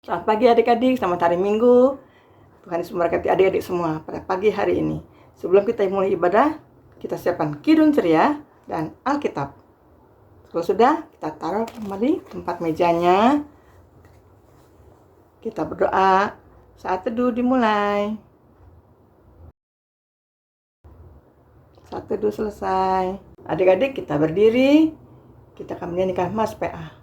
Selamat pagi adik-adik, selamat hari Minggu. Tuhan Yesus memberkati adik-adik semua pada pagi hari ini. Sebelum kita mulai ibadah, kita siapkan Kidung Ceria dan Alkitab. Kalau sudah, kita taruh kembali tempat mejanya. Kita berdoa, saat teduh dimulai. Saat teduh selesai. Adik-adik kita berdiri, kita akan menyanyikan Mas PA.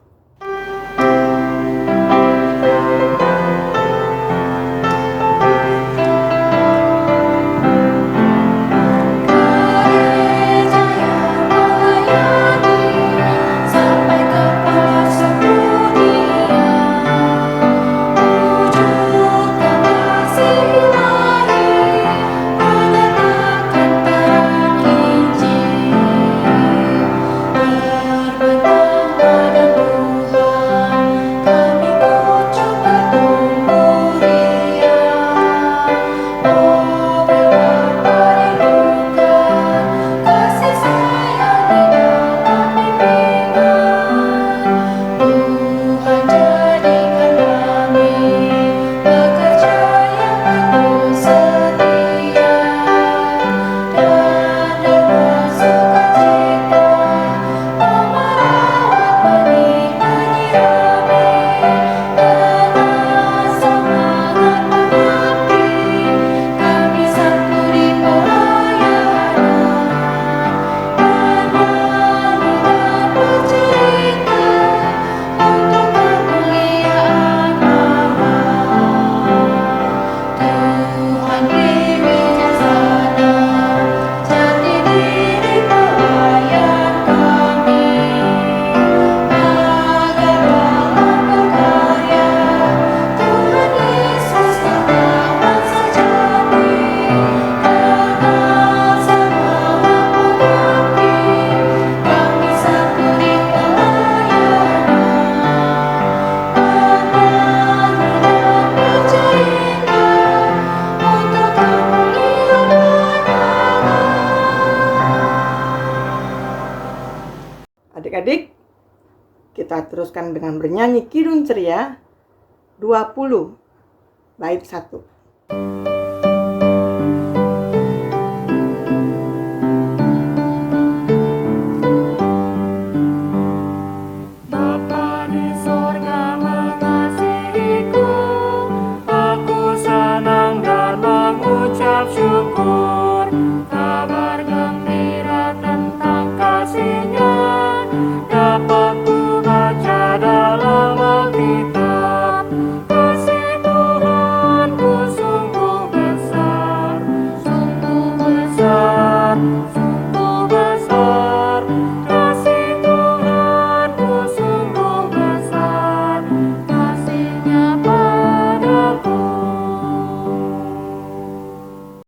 Adik-adik, kita teruskan dengan bernyanyi Kidung Ceria 20 bait 1.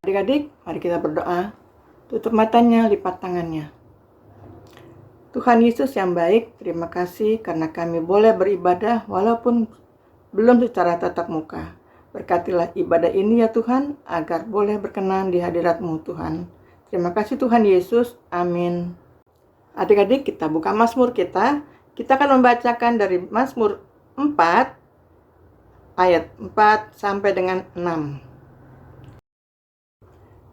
Adik-adik, mari kita berdoa. Tutup matanya, lipat tangannya. Tuhan Yesus yang baik, terima kasih karena kami boleh beribadah walaupun belum secara tatap muka. Berkatilah ibadah ini ya Tuhan, agar boleh berkenan di hadirat-Mu Tuhan. Terima kasih Tuhan Yesus, amin. Adik-adik, kita buka Mazmur kita. Kita akan membacakan dari Mazmur 4, ayat 4 sampai dengan 6.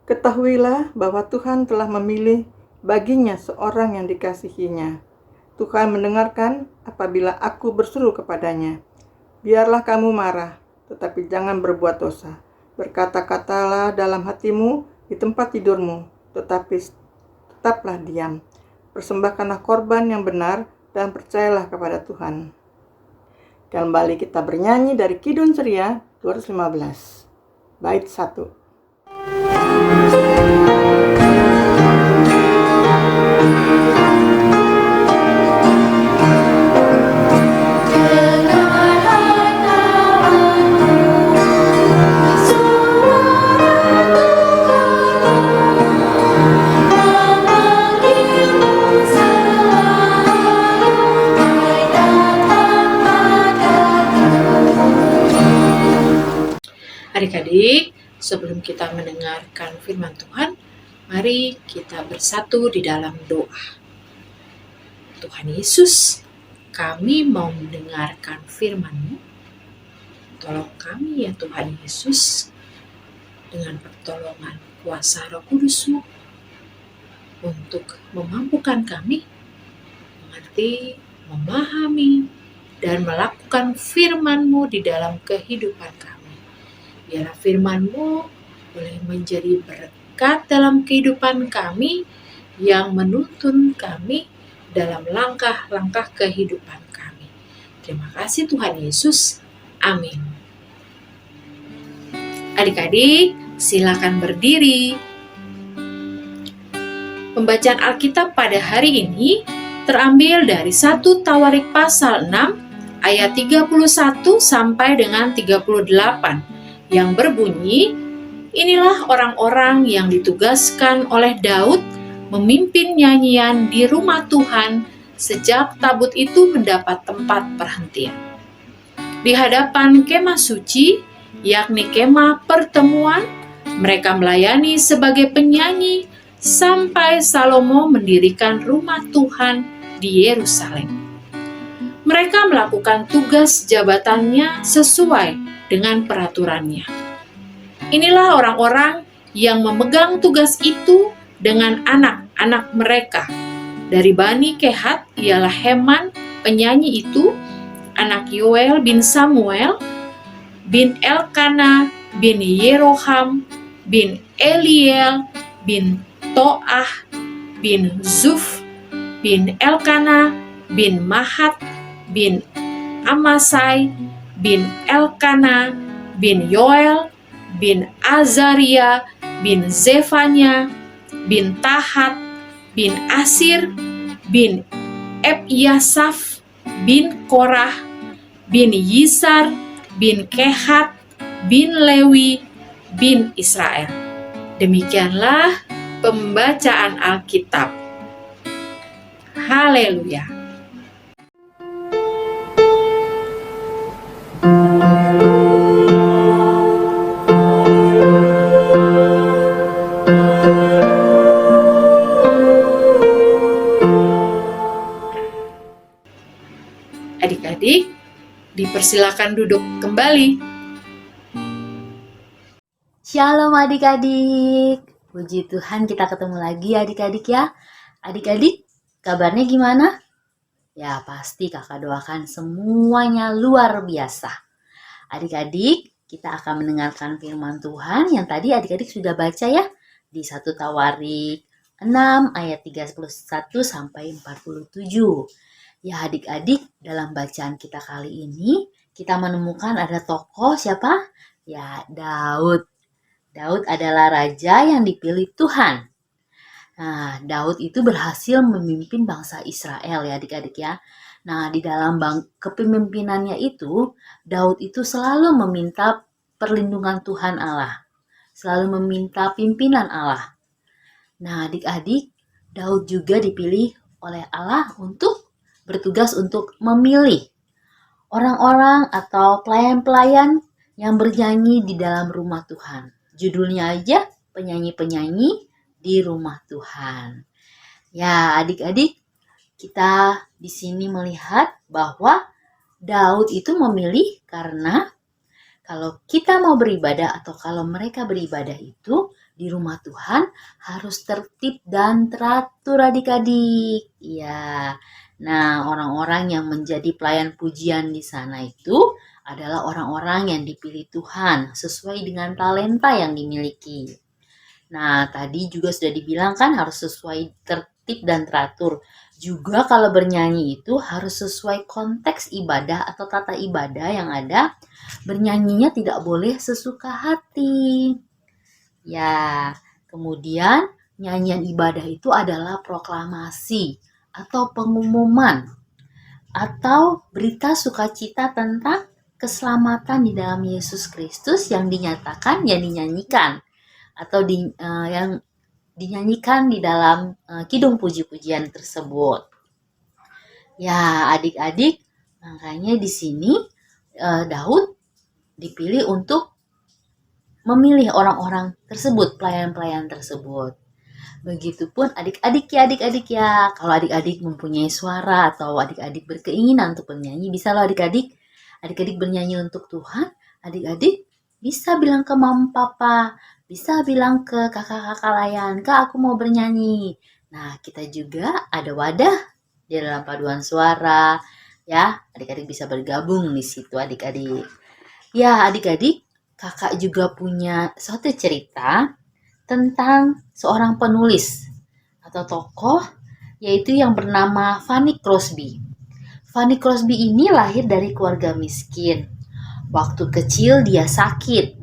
Ketahuilah bahwa Tuhan telah memilih baginya seorang yang dikasihinya. Tuhan mendengarkan apabila aku berseru kepadanya. Biarlah kamu marah, tetapi jangan berbuat dosa. Berkata-katalah dalam hatimu di tempat tidurmu, tetapi tetaplah diam. Persembahkanlah korban yang benar dan percayalah kepada Tuhan. Kembali kita bernyanyi dari Kidung Ceria 215, bait 1. Adik-adik, sebelum kita mendengarkan firman Tuhan, mari kita bersatu di dalam doa. Tuhan Yesus, kami mau mendengarkan firman-Mu. Tolong kami ya Tuhan Yesus, dengan pertolongan kuasa Roh Kudus-Mu untuk memampukan kami mengerti, memahami, dan melakukan firman-Mu di dalam kehidupan kami. Biarlah firman-Mu boleh menjadi berkat dalam kehidupan kami yang menuntun kami dalam langkah-langkah kehidupan kami. Terima kasih Tuhan Yesus. Amin. Adik-adik, silakan berdiri. Pembacaan Alkitab pada hari ini terambil dari 1 Tawarik pasal 6 ayat 31 sampai dengan 38 yang berbunyi, inilah orang-orang yang ditugaskan oleh Daud memimpin nyanyian di rumah Tuhan sejak tabut itu mendapat tempat perhentian. Di hadapan kemah suci, yakni kemah pertemuan, mereka melayani sebagai penyanyi sampai Salomo mendirikan rumah Tuhan di Yerusalem. Mereka melakukan tugas jabatannya sesuai dengan peraturannya. Inilah orang-orang yang memegang tugas itu dengan anak-anak mereka. Dari Bani Kehat ialah Heman, penyanyi itu, anak Yoel bin Samuel, bin Elkana, bin Yeroham, bin Eliel, bin Toah, bin Zuf, bin Elkana, bin Mahat, bin Amasai, bin Elkana, bin Yoel, bin Azaria, bin Zefanya, bin Tahat, bin Asir, bin Ebyasaf, bin Korah, bin Yisar, bin Kehat, bin Lewi, bin Israel. Demikianlah pembacaan Alkitab. Haleluya. Adik-adik, dipersilakan duduk kembali. Shalom adik-adik. Puji Tuhan kita ketemu lagi adik-adik ya. Adik-adik, kabarnya gimana? Ya pasti kakak doakan semuanya luar biasa. Adik-adik, kita akan mendengarkan firman Tuhan yang tadi adik-adik sudah baca ya. Di 1 Tawarik 6 ayat 31 sampai 47. Ya adik-adik, dalam bacaan kita kali ini kita menemukan ada tokoh siapa? Ya Daud. Daud adalah raja yang dipilih Tuhan. Nah, Daud itu berhasil memimpin bangsa Israel ya adik-adik ya. Nah, di dalam kepemimpinannya itu, Daud itu selalu meminta perlindungan Tuhan Allah. Selalu meminta pimpinan Allah. Nah, adik-adik, Daud juga dipilih oleh Allah untuk bertugas untuk memilih orang-orang atau pelayan-pelayan yang bernyanyi di dalam rumah Tuhan. Judulnya aja, penyanyi-penyanyi di rumah Tuhan. Ya, adik-adik, kita di sini melihat bahwa Daud itu memilih karena kalau kita mau beribadah atau kalau mereka beribadah itu di rumah Tuhan harus tertib dan teratur adik-adik. Ya, nah orang-orang yang menjadi pelayan pujian di sana itu adalah orang-orang yang dipilih Tuhan sesuai dengan talenta yang dimiliki. Nah, tadi juga sudah dibilang kan harus sesuai tertib dan teratur. Juga kalau bernyanyi itu harus sesuai konteks ibadah atau tata ibadah yang ada. Bernyanyinya tidak boleh sesuka hati. Ya, kemudian nyanyian ibadah itu adalah proklamasi atau pengumuman atau berita sukacita tentang keselamatan di dalam Yesus Kristus yang dinyatakan, yang dinyanyikan atau yang dinyanyikan di dalam kidung puji-pujian tersebut. Ya, adik-adik, makanya di sini Daud dipilih untuk memilih orang-orang tersebut, pelayan-pelayan tersebut. Begitupun adik-adik ya. Kalau adik-adik mempunyai suara atau adik-adik berkeinginan untuk bernyanyi, bisa loh adik-adik bernyanyi untuk Tuhan, adik-adik bisa bilang ke mama papa, bisa bilang ke kakak-kakak layan, Kak aku mau bernyanyi. Nah, kita juga ada wadah di dalam paduan suara. Ya, adik-adik bisa bergabung di situ adik-adik. Ya, adik-adik, kakak juga punya suatu cerita tentang seorang penulis atau tokoh yaitu yang bernama Fanny Crosby. Fanny Crosby ini lahir dari keluarga miskin. Waktu kecil dia sakit.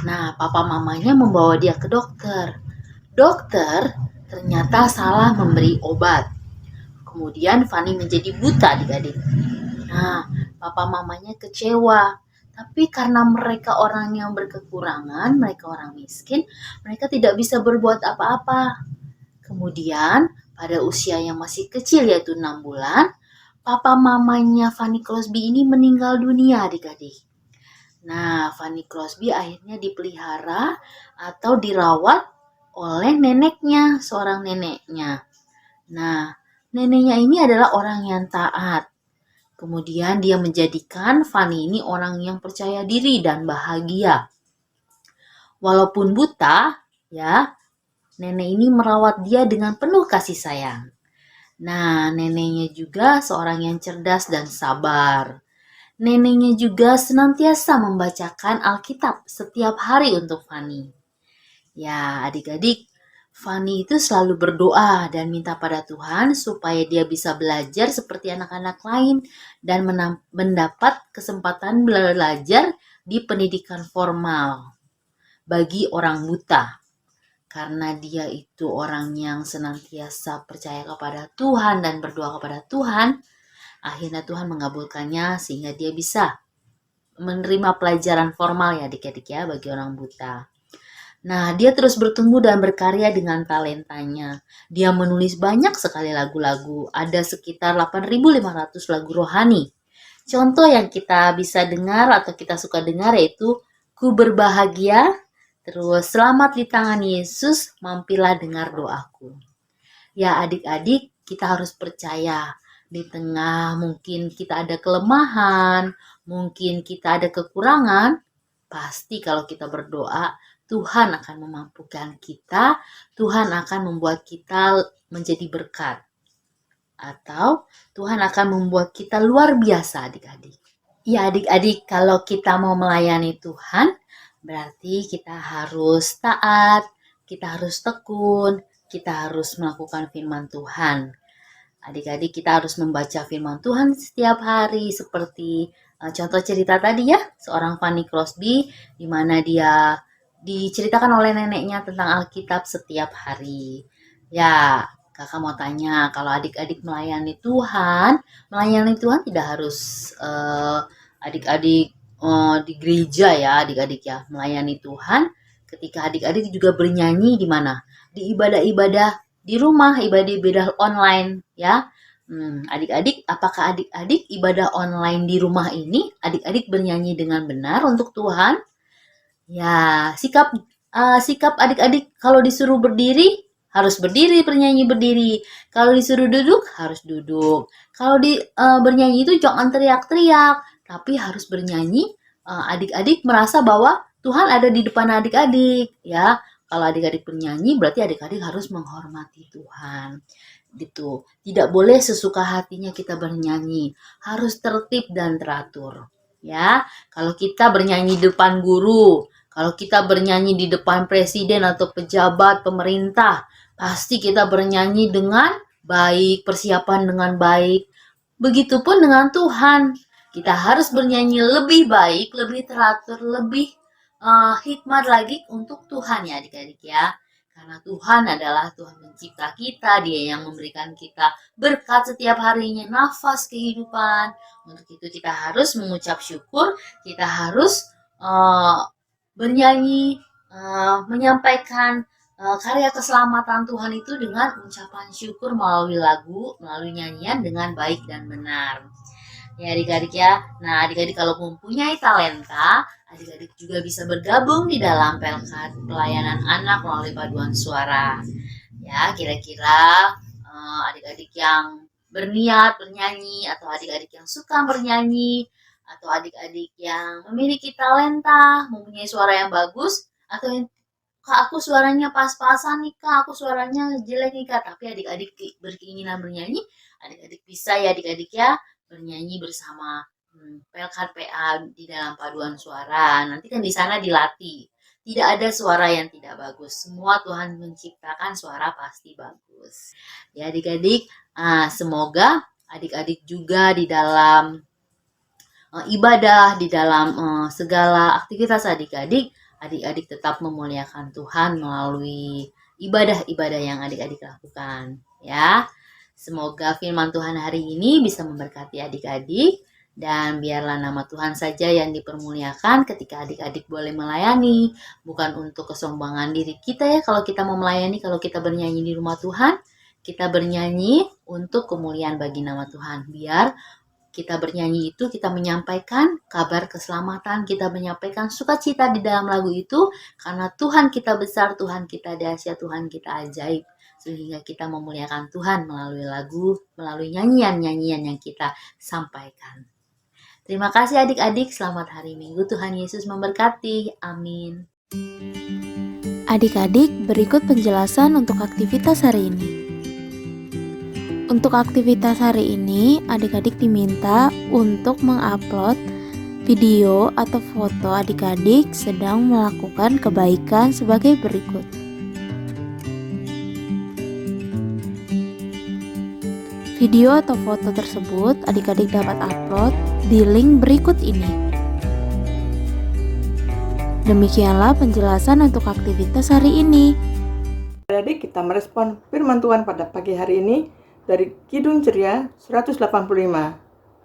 Nah, papa mamanya membawa dia ke dokter. Dokter ternyata salah memberi obat. Kemudian Fanny menjadi buta adik-adik. Nah, papa mamanya kecewa. Tapi karena mereka orang yang berkekurangan, mereka orang miskin, mereka tidak bisa berbuat apa-apa. Kemudian pada usia yang masih kecil yaitu 6 bulan, papa mamanya Fanny Crosby ini meninggal dunia adik-adik. Nah, Fanny Crosby akhirnya dipelihara atau dirawat oleh neneknya, seorang neneknya. Nah, neneknya ini adalah orang yang taat. Kemudian dia menjadikan Fanny ini orang yang percaya diri dan bahagia. Walaupun buta, ya, nenek ini merawat dia dengan penuh kasih sayang. Nah, neneknya juga seorang yang cerdas dan sabar. Neneknya juga senantiasa membacakan Alkitab setiap hari untuk Fanny. Ya, adik-adik, Fanny itu selalu berdoa dan minta pada Tuhan supaya dia bisa belajar seperti anak-anak lain dan mendapat kesempatan belajar di pendidikan formal bagi orang buta. Karena dia itu orang yang senantiasa percaya kepada Tuhan dan berdoa kepada Tuhan, akhirnya Tuhan mengabulkannya sehingga dia bisa menerima pelajaran formal ya adik-adik ya bagi orang buta. Nah, dia terus bertumbuh dan berkarya dengan talentanya. Dia menulis banyak sekali lagu-lagu, ada sekitar 8.500 lagu rohani. Contoh yang kita bisa dengar atau kita suka dengar yaitu Ku Berbahagia, terus Selamat di Tangan Yesus, Mampirlah Dengar Doaku. Ya adik-adik, kita harus percaya di tengah mungkin kita ada kelemahan, mungkin kita ada kekurangan, pasti kalau kita berdoa, Tuhan akan memampukan kita, Tuhan akan membuat kita menjadi berkat. Atau Tuhan akan membuat kita luar biasa adik-adik. Ya adik-adik, kalau kita mau melayani Tuhan, berarti kita harus taat, kita harus tekun, kita harus melakukan firman Tuhan. Adik-adik kita harus membaca firman Tuhan setiap hari seperti contoh cerita tadi ya, seorang Fanny Crosby di mana dia diceritakan oleh neneknya tentang Alkitab setiap hari. Ya, kakak mau tanya, kalau adik-adik melayani Tuhan tidak harus adik-adik di gereja ya, adik-adik ya, melayani Tuhan. Ketika adik-adik juga bernyanyi di mana? Di ibadah-ibadah di rumah, ibadah-ibadah online ya. Adik-adik, apakah adik-adik ibadah online di rumah ini, adik-adik bernyanyi dengan benar untuk Tuhan? Ya, sikap adik-adik kalau disuruh berdiri, harus berdiri, bernyanyi berdiri. Kalau disuruh duduk, harus duduk. Kalau bernyanyi itu jangan teriak-teriak, tapi harus bernyanyi. Adik-adik merasa bahwa Tuhan ada di depan adik-adik, ya. Kalau adik-adik bernyanyi, berarti adik-adik harus menghormati Tuhan. Gitu. Tidak boleh sesuka hatinya kita bernyanyi, harus tertib dan teratur. Ya, kalau kita bernyanyi di depan guru, kalau kita bernyanyi di depan presiden atau pejabat pemerintah, pasti kita bernyanyi dengan baik, persiapan dengan baik. Begitupun dengan Tuhan. Kita harus bernyanyi lebih baik, lebih teratur, lebih hikmat lagi untuk Tuhan ya adik-adik ya. Karena Tuhan adalah Tuhan pencipta kita, Dia yang memberikan kita berkat setiap harinya, nafas kehidupan. Untuk itu kita harus mengucap syukur, kita harus bernyanyi, menyampaikan karya keselamatan Tuhan itu dengan ucapan syukur melalui lagu, melalui nyanyian dengan baik dan benar. Ya adik-adik ya. Nah adik-adik kalau mempunyai talenta, adik-adik juga bisa bergabung di dalam pelkat pelayanan anak melalui paduan suara. Ya kira-kira adik-adik yang berniat bernyanyi atau adik-adik yang suka bernyanyi, atau adik-adik yang memiliki talenta, mempunyai suara yang bagus, atau yang Kak, aku suaranya pas-pasan nih Kak, aku suaranya jelek nih Kak, tapi adik-adik berkeinginan bernyanyi, adik-adik bisa ya adik-adik ya bernyanyi bersama pelkat PA di dalam paduan suara. Nanti kan di sana dilatih. Tidak ada suara yang tidak bagus. Semua Tuhan menciptakan suara pasti bagus. Ya adik-adik, semoga adik-adik juga di dalam ibadah, di dalam segala aktivitas adik-adik tetap memuliakan Tuhan melalui ibadah-ibadah yang adik-adik lakukan. Ya, semoga firman Tuhan hari ini bisa memberkati adik-adik dan biarlah nama Tuhan saja yang dipermuliakan ketika adik-adik boleh melayani, bukan untuk kesombongan diri kita ya. Kalau kita mau melayani, kalau kita bernyanyi di rumah Tuhan, kita bernyanyi untuk kemuliaan bagi nama Tuhan. Biar kita bernyanyi itu, kita menyampaikan kabar keselamatan, kita menyampaikan sukacita di dalam lagu itu, karena Tuhan kita besar, Tuhan kita dahsyat, Tuhan kita ajaib. Sehingga kita memuliakan Tuhan melalui lagu, melalui nyanyian-nyanyian yang kita sampaikan. Terima kasih adik-adik, selamat hari Minggu, Tuhan Yesus memberkati, amin. Adik-adik, berikut penjelasan untuk aktivitas hari ini. Untuk aktivitas hari ini, adik-adik diminta untuk mengupload video atau foto adik-adik sedang melakukan kebaikan sebagai berikut. Video atau foto tersebut adik-adik dapat upload di link berikut ini. Demikianlah penjelasan untuk aktivitas hari ini. Adik-adik, kita merespon firman Tuhan pada pagi hari ini dari Kidung Ceria 185.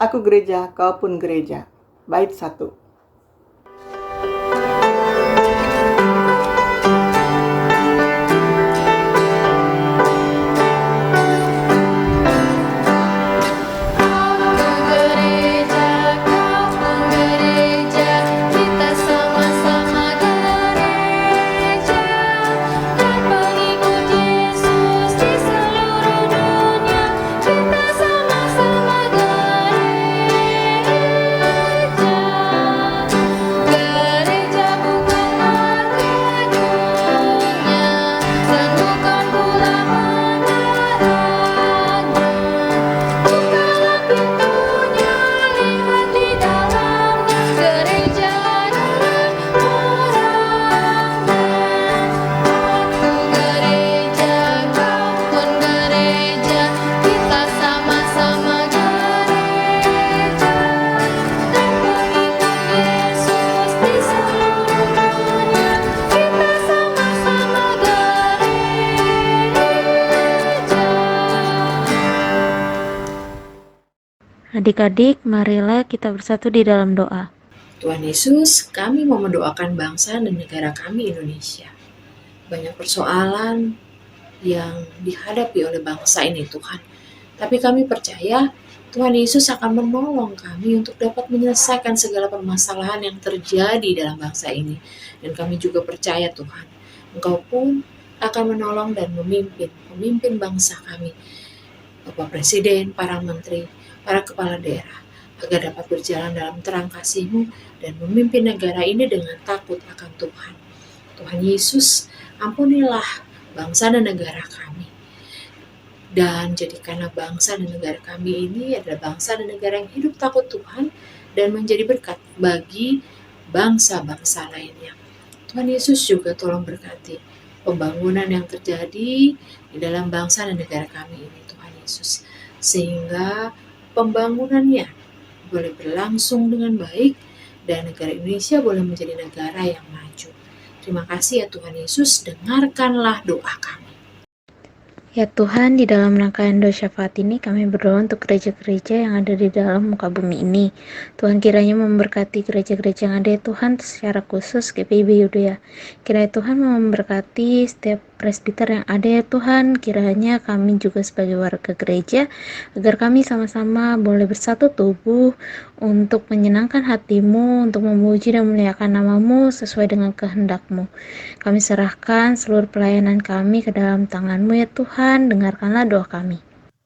Aku gereja, kau pun gereja. Bait 1. Adik-adik, marilah kita bersatu di dalam doa. Tuhan Yesus, kami mau mendoakan bangsa dan negara kami Indonesia. Banyak persoalan yang dihadapi oleh bangsa ini Tuhan. Tapi kami percaya Tuhan Yesus akan menolong kami untuk dapat menyelesaikan segala permasalahan yang terjadi dalam bangsa ini. Dan kami juga percaya Tuhan, Engkau pun akan menolong dan memimpin bangsa kami. Bapak Presiden, para menteri, para kepala daerah, agar dapat berjalan dalam terang kasih-Mu dan memimpin negara ini dengan takut akan Tuhan. Tuhan Yesus, ampunilah bangsa dan negara kami. Dan jadikanlah bangsa dan negara kami ini adalah bangsa dan negara yang hidup takut Tuhan dan menjadi berkat bagi bangsa-bangsa lainnya. Tuhan Yesus juga tolong berkati pembangunan yang terjadi di dalam bangsa dan negara kami ini, Tuhan Yesus. Sehingga pembangunannya boleh berlangsung dengan baik dan negara Indonesia boleh menjadi negara yang maju. Terima kasih ya Tuhan Yesus, dengarkanlah doa kami. Ya Tuhan, di dalam rangkaian doa syafaat ini kami berdoa untuk gereja-gereja yang ada di dalam muka bumi ini. Tuhan kiranya memberkati gereja-gereja yang ada ya Tuhan, secara khusus GPIB Yudea. Kiranya Tuhan memberkati setiap presbiter yang ada ya Tuhan. Kiranya kami juga sebagai warga gereja, agar kami sama-sama boleh bersatu tubuh untuk menyenangkan hati-Mu, untuk memuji dan memuliakan nama-Mu sesuai dengan kehendak-Mu. Kami serahkan seluruh pelayanan kami ke dalam tangan-Mu ya Tuhan, dengarkanlah doa kami.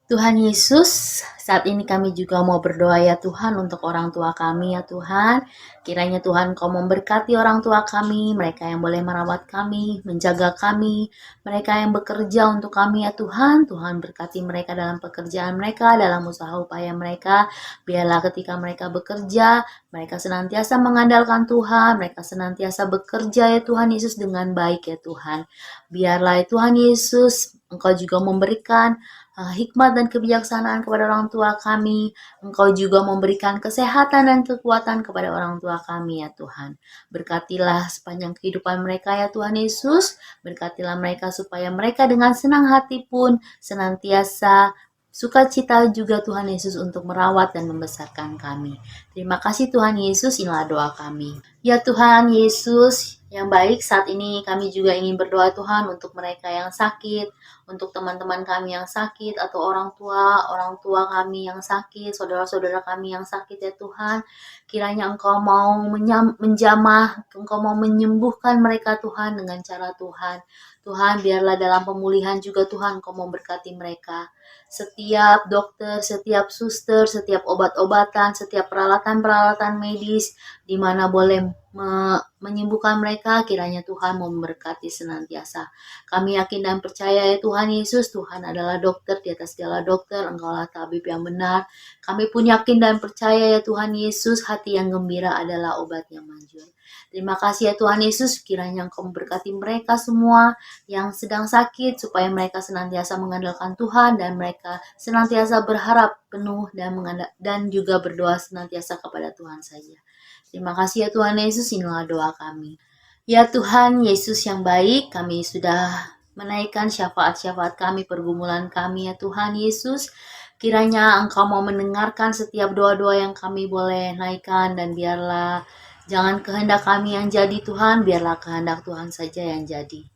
Tuhan Yesus, saat ini kami juga mau berdoa ya Tuhan untuk orang tua kami ya Tuhan. Kiranya Tuhan Kau memberkati orang tua kami, mereka yang boleh merawat kami, menjaga kami, mereka yang bekerja untuk kami ya Tuhan. Tuhan berkati mereka dalam pekerjaan mereka, dalam usaha upaya mereka. Biarlah ketika mereka bekerja, mereka senantiasa mengandalkan Tuhan, mereka senantiasa bekerja ya Tuhan Yesus dengan baik ya Tuhan. Biarlah ya Tuhan Yesus, Engkau juga memberikan hikmat dan kebijaksanaan kepada orang tua kami. Engkau juga memberikan kesehatan dan kekuatan kepada orang tua kami ya Tuhan. Berkatilah sepanjang kehidupan mereka ya Tuhan Yesus. Berkatilah mereka supaya mereka dengan senang hati pun senantiasa sukacita juga Tuhan Yesus untuk merawat dan membesarkan kami. Terima kasih Tuhan Yesus, inilah doa kami. Ya Tuhan Yesus yang baik, saat ini kami juga ingin berdoa Tuhan untuk mereka yang sakit, untuk teman-teman kami yang sakit atau orang tua kami yang sakit, saudara-saudara kami yang sakit ya Tuhan. Kiranya Engkau mau menjamah, Engkau mau menyembuhkan mereka Tuhan dengan cara Tuhan. Tuhan, biarlah dalam pemulihan juga Tuhan Engkau memberkati mereka. Setiap dokter, setiap suster, setiap obat-obatan, setiap peralatan-peralatan medis, di mana boleh menyembuhkan mereka, kiranya Tuhan memberkati senantiasa. Kami yakin dan percaya ya Tuhan Yesus, Tuhan adalah dokter di atas segala dokter, Engkaulah tabib yang benar. Kami pun yakin dan percaya ya Tuhan Yesus, hati yang gembira adalah obat yang manjur. Terima kasih ya Tuhan Yesus, kiranya Engkau memberkati mereka semua yang sedang sakit, supaya mereka senantiasa mengandalkan Tuhan dan mereka senantiasa berharap penuh dan juga berdoa senantiasa kepada Tuhan saja. Terima kasih ya Tuhan Yesus, inilah doa kami. Ya Tuhan Yesus yang baik, kami sudah menaikkan syafaat-syafaat kami, pergumulan kami ya Tuhan Yesus. Kiranya Engkau mau mendengarkan setiap doa-doa yang kami boleh naikkan, dan biarlah jangan kehendak kami yang jadi Tuhan, biarlah kehendak Tuhan saja yang jadi.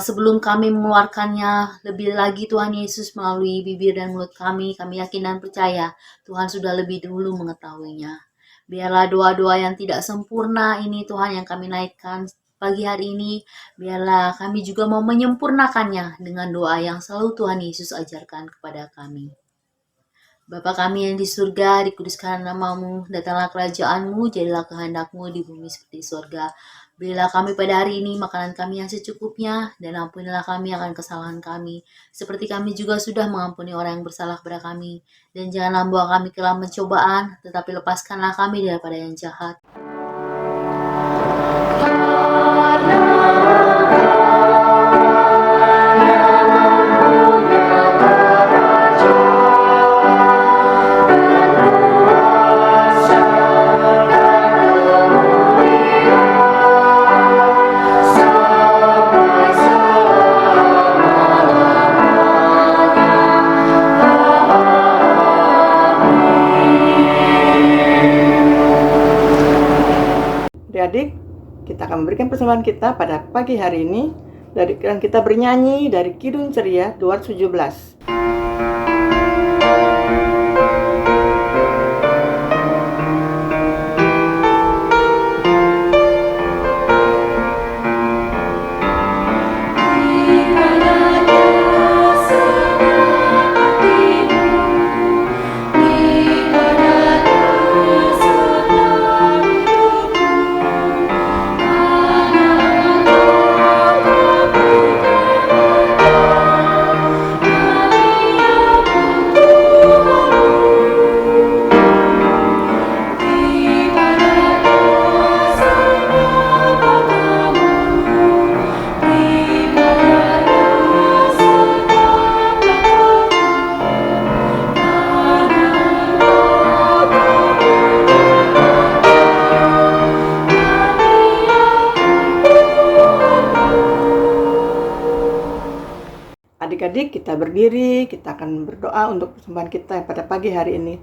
Sebelum kami mengeluarkannya lebih lagi Tuhan Yesus melalui bibir dan mulut kami yakin dan percaya Tuhan sudah lebih dulu mengetahuinya. Biarlah doa-doa yang tidak sempurna ini Tuhan yang kami naikkan pagi hari ini, biarlah kami juga mau menyempurnakannya dengan doa yang selalu Tuhan Yesus ajarkan kepada kami. Bapa kami yang di surga, dikuduskan namamu, datanglah kerajaan-Mu, jadilah kehendak-Mu di bumi seperti surga. Berilah kami pada hari ini makanan kami yang secukupnya, dan ampunilah kami akan kesalahan kami, seperti kami juga sudah mengampuni orang yang bersalah kepada kami. Dan janganlah membawa kami ke dalam pencobaan, tetapi lepaskanlah kami daripada yang jahat. Adik-adik, kita akan memberikan persembahan kita pada pagi hari ini dan kita bernyanyi dari Kidung Ceria 217. Adik-adik, kita berdiri, kita akan berdoa untuk persembahan kita pada pagi hari ini.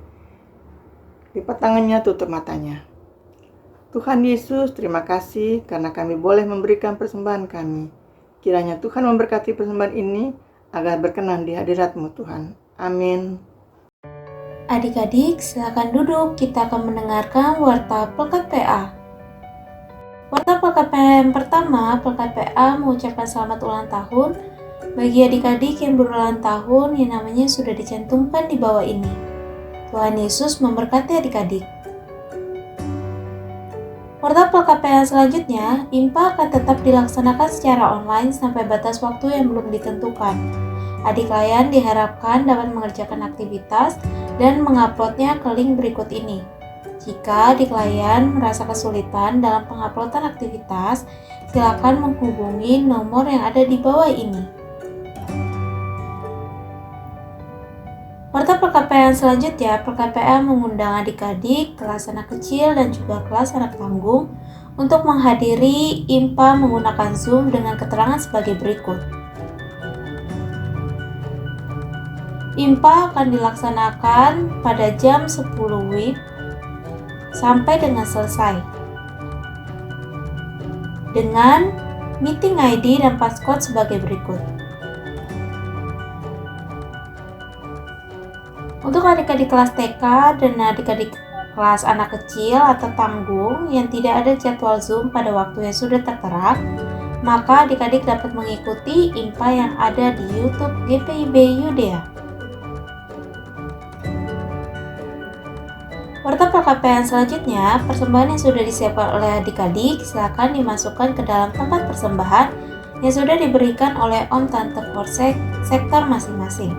Lipat tangannya, tutup matanya. Tuhan Yesus, terima kasih karena kami boleh memberikan persembahan kami. Kiranya Tuhan memberkati persembahan ini agar berkenan di hadirat-Mu Tuhan. Amin. Adik-adik, silakan duduk. Kita akan mendengarkan Warta Pelkat PA. Warta Pelkat PA yang pertama, Pelkat PA mengucapkan selamat ulang tahun Bagi adik-adik yang berulang tahun yang namanya sudah dicantumkan di bawah ini. Tuhan Yesus memberkati adik-adik. Warta PKPA selanjutnya, IMPA akan tetap dilaksanakan secara online sampai batas waktu yang belum ditentukan. Adik klien diharapkan dapat mengerjakan aktivitas dan menguploadnya ke link berikut ini. Jika adik klien merasa kesulitan dalam penguploadan aktivitas, silakan menghubungi nomor yang ada di bawah ini. Warta PKPA selanjutnya, PKPA mengundang adik-adik, kelas anak kecil dan juga kelas anak tanggung untuk menghadiri IMPA menggunakan Zoom dengan keterangan sebagai berikut. IMPA akan dilaksanakan pada jam 10 WIB sampai dengan selesai. Dengan meeting ID dan passcode sebagai berikut. Untuk adik-adik kelas TK dan adik-adik kelas anak kecil atau tanggung yang tidak ada jadwal Zoom pada waktu yang sudah tertera, maka adik-adik dapat mengikuti IMPA yang ada di YouTube GPIB Yudea. Warta PKPA selanjutnya, persembahan yang sudah disiapkan oleh adik-adik silakan dimasukkan ke dalam tempat persembahan yang sudah diberikan oleh Om Tante Korsek sektor masing-masing.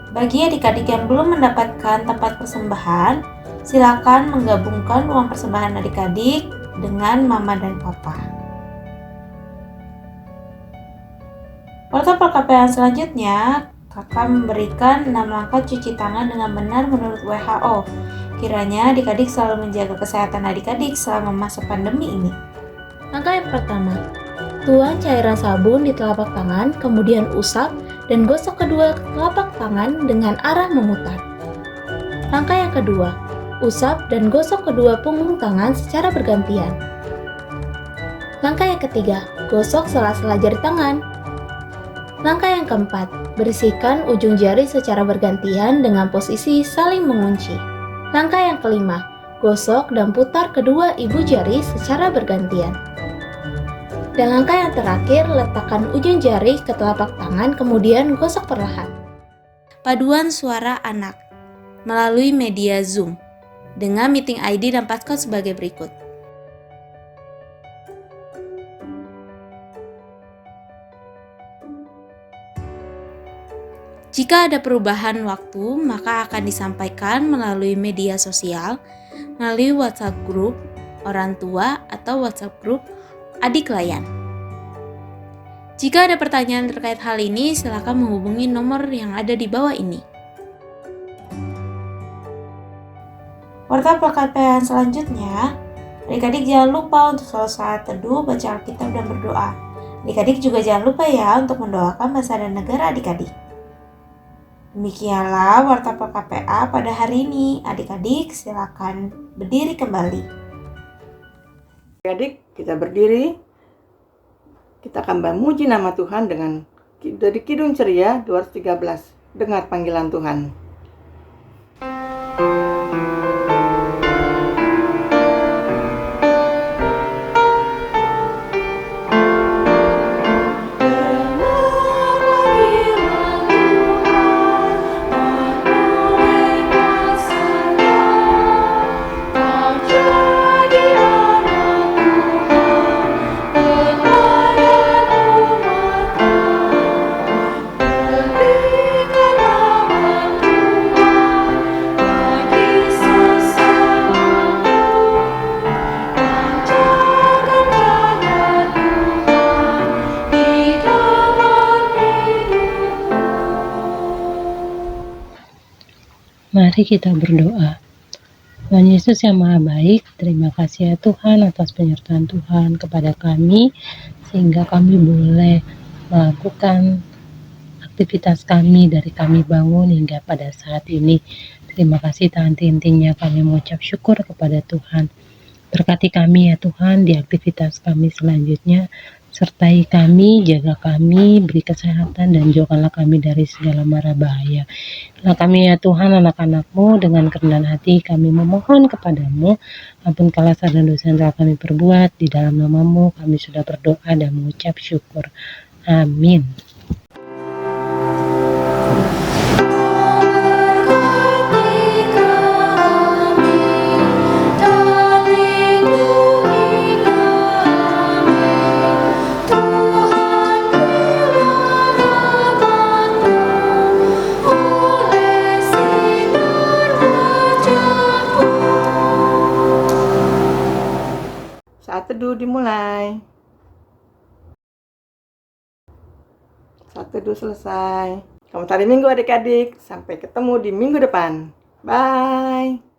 Bagi adik-adik yang belum mendapatkan tempat persembahan, silakan menggabungkan uang persembahan adik-adik dengan mama dan papa. Warta PKPA selanjutnya, kakak memberikan 6 langkah cuci tangan dengan benar menurut WHO. Kiranya adik-adik selalu menjaga kesehatan adik-adik selama masa pandemi ini. Langkah yang pertama, tuang cairan sabun di telapak tangan, kemudian usap dan gosok kedua telapak tangan dengan arah memutar. Langkah yang kedua, usap dan gosok kedua punggung tangan secara bergantian. Langkah yang ketiga, gosok sela-sela jari tangan. Langkah yang keempat, bersihkan ujung jari secara bergantian dengan posisi saling mengunci. Langkah yang kelima, gosok dan putar kedua ibu jari secara bergantian. Dan langkah yang terakhir, letakkan ujung jari ke telapak tangan kemudian gosok perlahan. Paduan suara anak melalui media Zoom dengan meeting ID dan passcode sebagai berikut. Jika ada perubahan waktu, maka akan disampaikan melalui media sosial, melalui WhatsApp grup orang tua atau WhatsApp grup adik klien. Jika ada pertanyaan terkait hal ini, silakan menghubungi nomor yang ada di bawah ini. Warta PKPA selanjutnya, adik-adik jangan lupa untuk selalu saat teduh, baca Alkitab dan berdoa. Adik-adik juga jangan lupa ya untuk mendoakan bangsa dan negara adik-adik. Demikianlah Warta PKPA pada hari ini. Adik-adik silakan berdiri kembali. Adik-adik, kita berdiri. Kita akan memuji nama Tuhan dengan dari Kidung Ceria 213. Dengar panggilan Tuhan. Mari kita berdoa. Tuhan Yesus yang Maha Baik, terima kasih ya Tuhan atas penyertaan Tuhan kepada kami, sehingga kami boleh melakukan aktivitas kami dari kami bangun hingga pada saat ini. Terima kasih Tuhan, intinya kami mengucap syukur kepada Tuhan. Berkati kami ya Tuhan di aktivitas kami selanjutnya, sertai kami, jaga kami, beri kesehatan dan jauhkanlah kami dari segala mara bahaya. Nah kami ya Tuhan, anak-anak-Mu, dengan kerendahan hati kami memohon kepadamu, ampunkanlah salah dosa yang telah kami perbuat, di dalam nama-Mu kami sudah berdoa dan mengucap syukur. Amin. Saat teduh dimulai. Saat teduh selesai. Selamat hari Minggu adik-adik. Sampai ketemu di minggu depan. Bye.